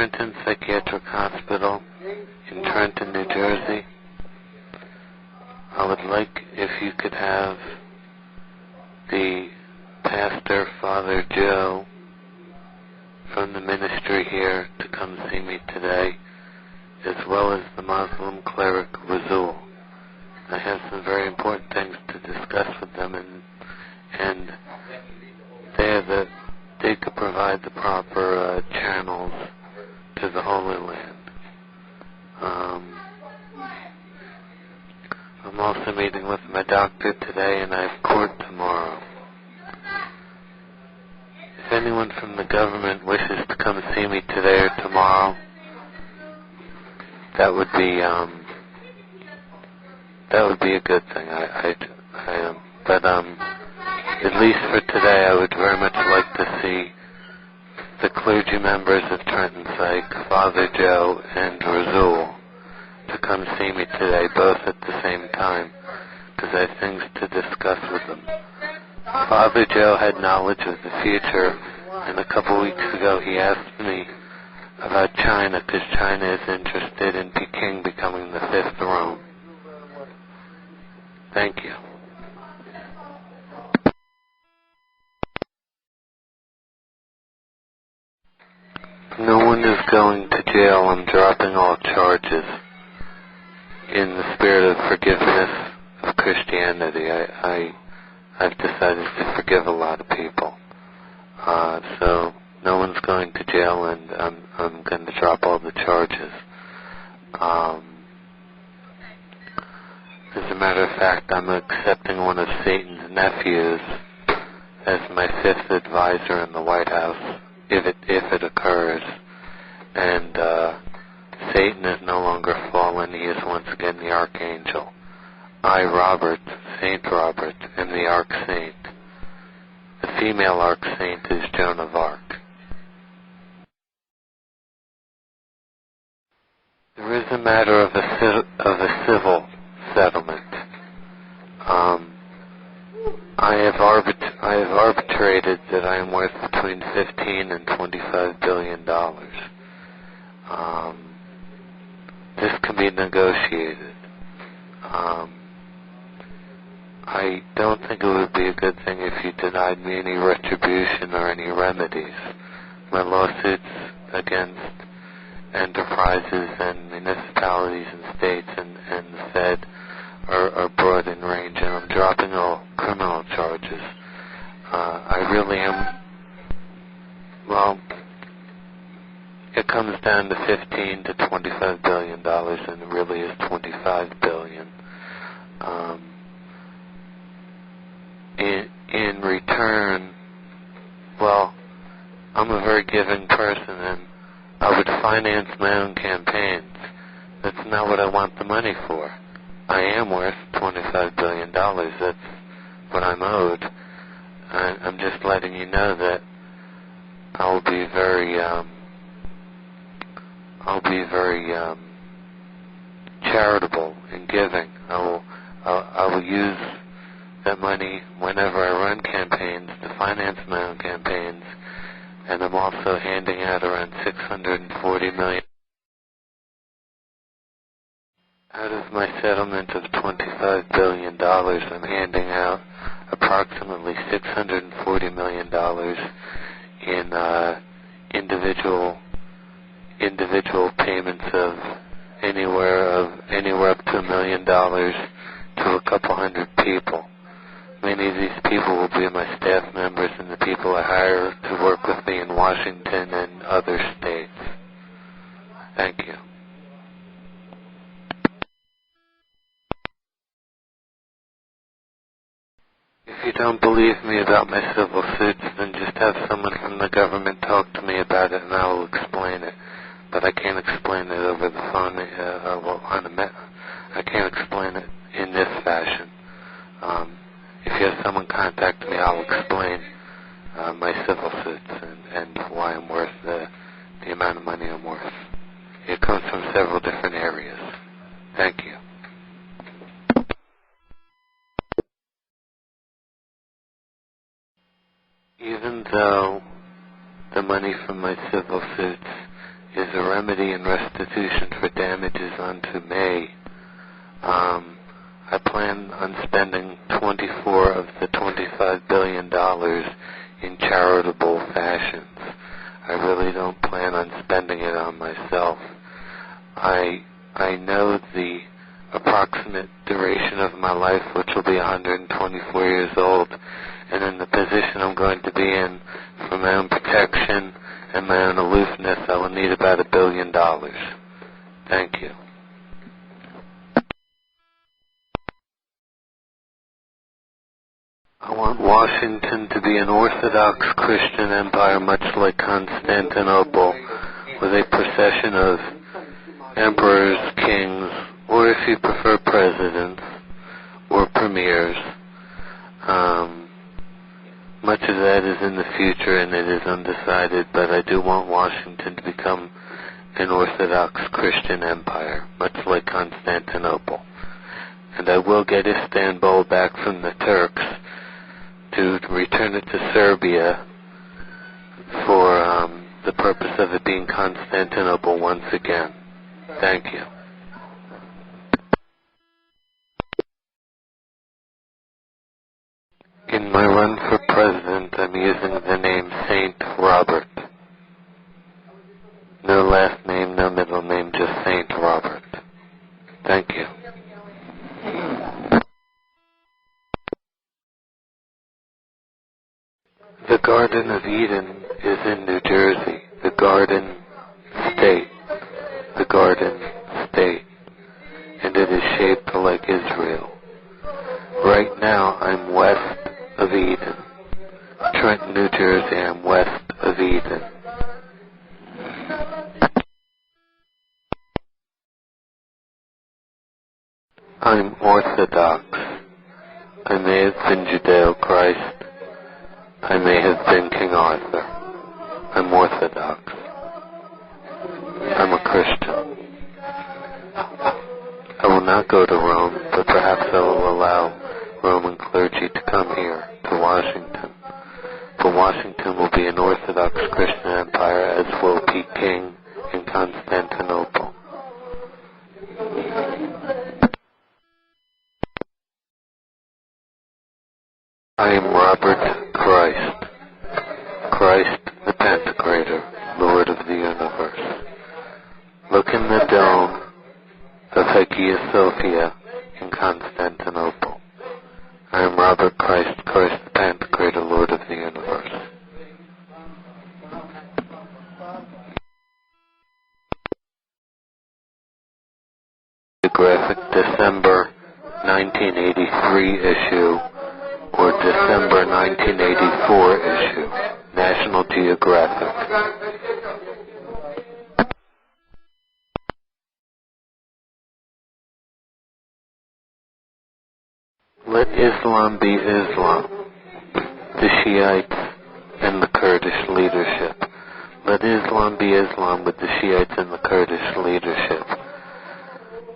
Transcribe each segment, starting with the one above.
Trenton Psychiatric Hospital in Trenton, New Jersey. I would like if you could have the pastor, Father Joe, from the ministry here to come see me today, as well as the Muslim cleric Razul. I have some very important things to discuss with them, and they could provide the proper channels to the Holy Land. I'm also meeting with my doctor today, and I have court tomorrow. If anyone from the government wishes to come see me today or tomorrow, that would be a good thing. But at least for today, I would very much like to see the clergy members of Trenton Psych, Father Joe and Razul, to come see me today, both at the same time, because I have things to discuss with them. Father Joe had knowledge of the future, and a couple weeks ago he asked me about China, because China is interested in Peking becoming the fifth Rome. Thank you. No one is going to jail. I'm dropping all charges in the spirit of forgiveness of Christianity. I've decided to forgive a lot of people. So no one's going to jail, and I'm going to drop all the charges. As a matter of fact, I'm accepting one of Satan's nephews as my fifth advisor in the White House, if it occurs. And Satan is no longer fallen. He is once again the archangel. I, Robert, Saint Robert, am the arch saint. The female arch saint is Joan of Arc. There is a matter of a civil settlement. I have arbitrated that I am worth between $15 and $25 billion. This can be negotiated. I don't think it would be a good thing if you denied me any retribution or any remedies. My lawsuits against enterprises and municipalities and states and the Fed are broad in range, and I'm dropping all criminal charges. I really am, well, it comes down to $15 to $25 billion, and it really is $25 billion. In return, well, I'm a very giving person, and I would finance my own campaigns. That's not what I want the money for. I am worth $25 billion. That's what I'm owed. I'm just letting you know that I'll be very charitable in giving. I will use that money whenever I run campaigns to finance my own campaigns, and I'm also handing out around $640 million. Out of my settlement of $25 billion, I'm handing out approximately $640 million in individual payments of anywhere up to $1 million to a couple hundred people. Many of these people will be my staff members and the people I hire to work with me in Washington and other states. Thank you. If you don't believe me about my civil suits, then just have someone from the government talk to me about it, and I will explain it. But I can't explain it over the phone. I can't explain it in this fashion. If you have someone contact me, I'll explain my civil suits and why I'm worth the amount of money I'm worth. It comes from several different areas. Thank you. Even though the money from my civil suits is a remedy and restitution for damages unto me. I plan on spending 24 of the $25 billion in charitable fashions. I really don't plan on spending it on myself. I know the approximate duration of my life, which will be 124 years old, and in the position I'm going to be in for my own protection and my own aloofness, I will need about $1 billion. Thank you. I want Washington to be an Orthodox Christian empire, much like Constantinople, with a procession of emperors, kings, or if you prefer presidents, or premiers. Much of that is in the future and it is undecided, but I do want Washington to become an Orthodox Christian empire, much like Constantinople. And I will get Istanbul back from the Turks to return it to Serbia for the purpose of it being Constantinople once again. Thank you. In my run for president, I'm using the name Saint Robert. No last name, no middle name, just Saint Robert. Thank you. The Garden of Eden is in New Jersey. The Garden State. The Garden State. And it is shaped like Israel. Right now, I'm west of Eden. Trenton, New Jersey, I'm west of Eden. I'm Orthodox. I may have been Judeo-Christ. I may have been King Arthur. I'm Orthodox. I'm a Christian. I will not go to Rome, but perhaps I will allow Roman clergy to come here, to Washington. But Washington will be an Orthodox Christian empire, as will Peking and Constantinople. I am Robert Christ. Christ the Pantocrator, Lord of the universe. Look in the dome of Hagia Sophia in Constantinople. I am Robert Christ, Christ the Pantocrator, Lord of the universe. Geographic December 1983 issue or December 1984 issue. National Geographic. Let Islam be Islam, the Shiites and the Kurdish leadership. Let Islam be Islam with the Shiites and the Kurdish leadership.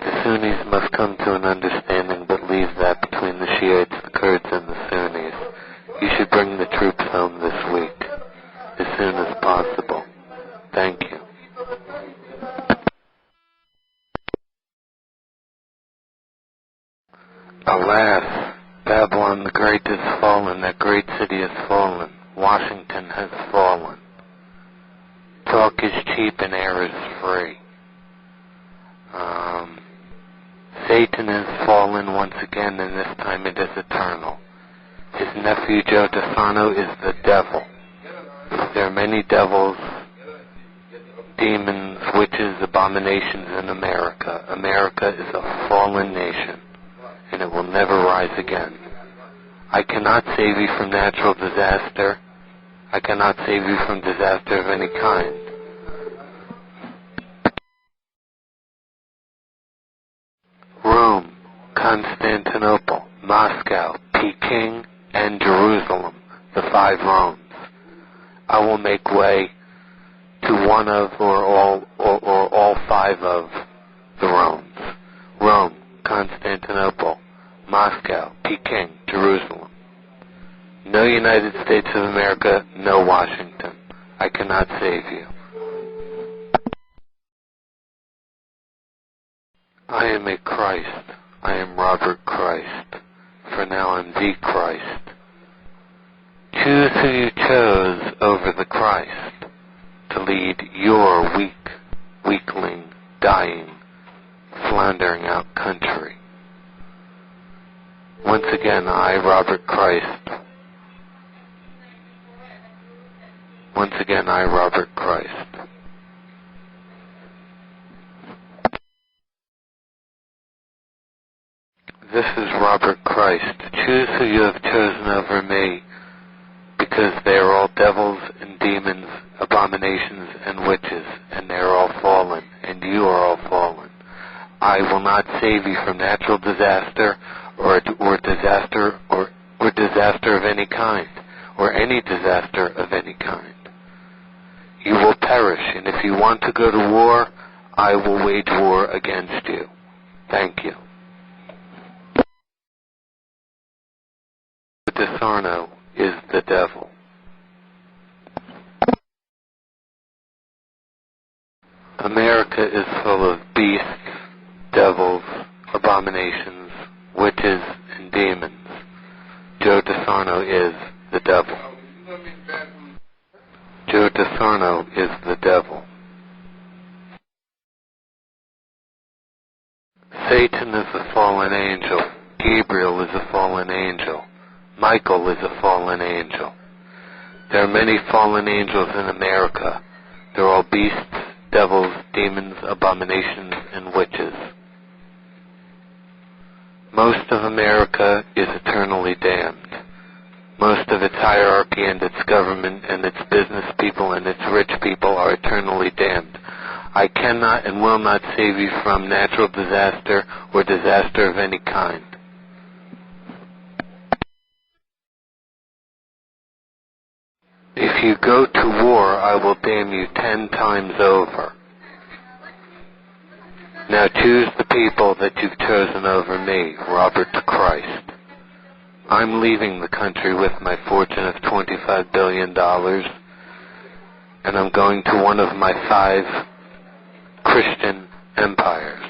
The Sunnis must come to an understanding, but leave that between the Shiites, the Kurds, and the Sunnis. You should bring the troops home this week, as soon as possible. Thank you. Alas, Babylon the Great is fallen, that great city is fallen. Washington has fallen. Talk is cheap and air is free. Satan is fallen once again, and this time it is eternal. His nephew Joe DeSano is the devil. There are many devils, demons, witches, abominations in America. America is a fallen nation, and it will never rise again. I cannot save you from natural disaster. I cannot save you from disaster of any kind. Rome, Constantinople, Moscow, Peking, and Jerusalem, the 5 Romes. I will make way to one of or all 5 of the Romes. Rome, Constantinople, Moscow, Peking, Jerusalem. No United States of America, no Washington. I cannot save you. I am a Christ. I am Robert Christ. For now I'm the Christ. Choose who you chose over the Christ to lead your weakling, dying, floundering out country. Once again, I, Robert Christ. Once again, I, Robert Christ. This is Robert Christ. Choose who you have chosen over me, because they are all devils and demons, abominations and witches, and they are all fallen, and you are all fallen. I will not save you from natural disaster or disaster of any kind, or any disaster of any kind. You will perish, and if you want to go to war, I will wage war against you. Thank you. DiSarno is the devil. America is full of beasts, devils, abominations, witches, and demons. Joe DiSarno is the devil. Joe DiSarno is the devil. Satan is a fallen angel. Gabriel is a fallen angel. Michael is a fallen angel. There are many fallen angels in America. They're all beasts, devils, demons, abominations, and witches. Most of America is eternally damned. Most of its hierarchy and its government and its business people and its rich people are eternally damned. I cannot and will not save you from natural disaster or disaster of any kind. If you go to war, I will damn you 10 times over. Now choose the people that you've chosen over me, Robert Christ. I'm leaving the country with my fortune of $25 billion, and I'm going to one of my 5 Christian empires.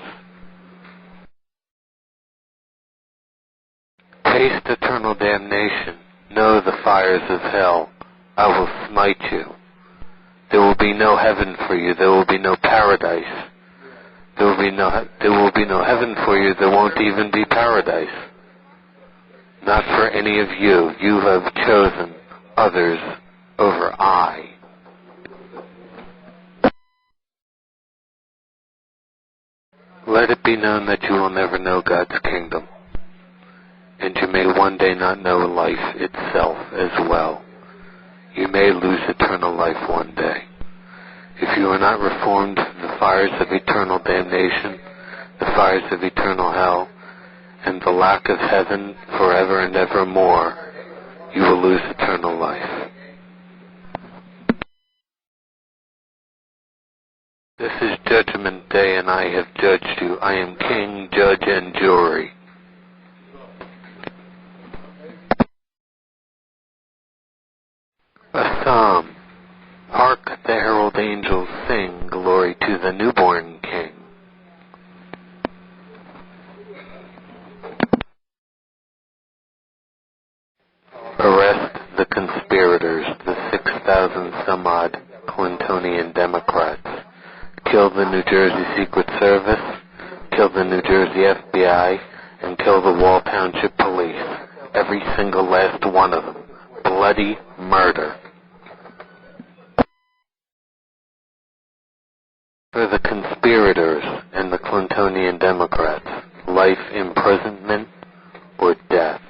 Taste eternal damnation. Know the fires of hell. I will smite you. There will be no heaven for you. There will be no paradise. There will be no heaven for you. There won't even be paradise. Not for any of you. You have chosen others over I. Let it be known that you will never know God's kingdom, and you may one day not know life itself as well. You may lose eternal life one day. If you are not reformed, the fires of eternal damnation, the fires of eternal hell, and the lack of heaven forever and evermore, you will lose eternal life. This is Judgment Day, and I have judged you. I am king, judge, and jury. A psalm. Hark, the herald angels sing, glory to the newborn King. Arrest the conspirators, the 6,000 some odd Clintonian Democrats. Kill the New Jersey Secret Service, kill the New Jersey FBI, and kill the Wall Township Police. Every single last one of them. Bloody murder. For the conspirators and the Clintonian Democrats, life imprisonment or death.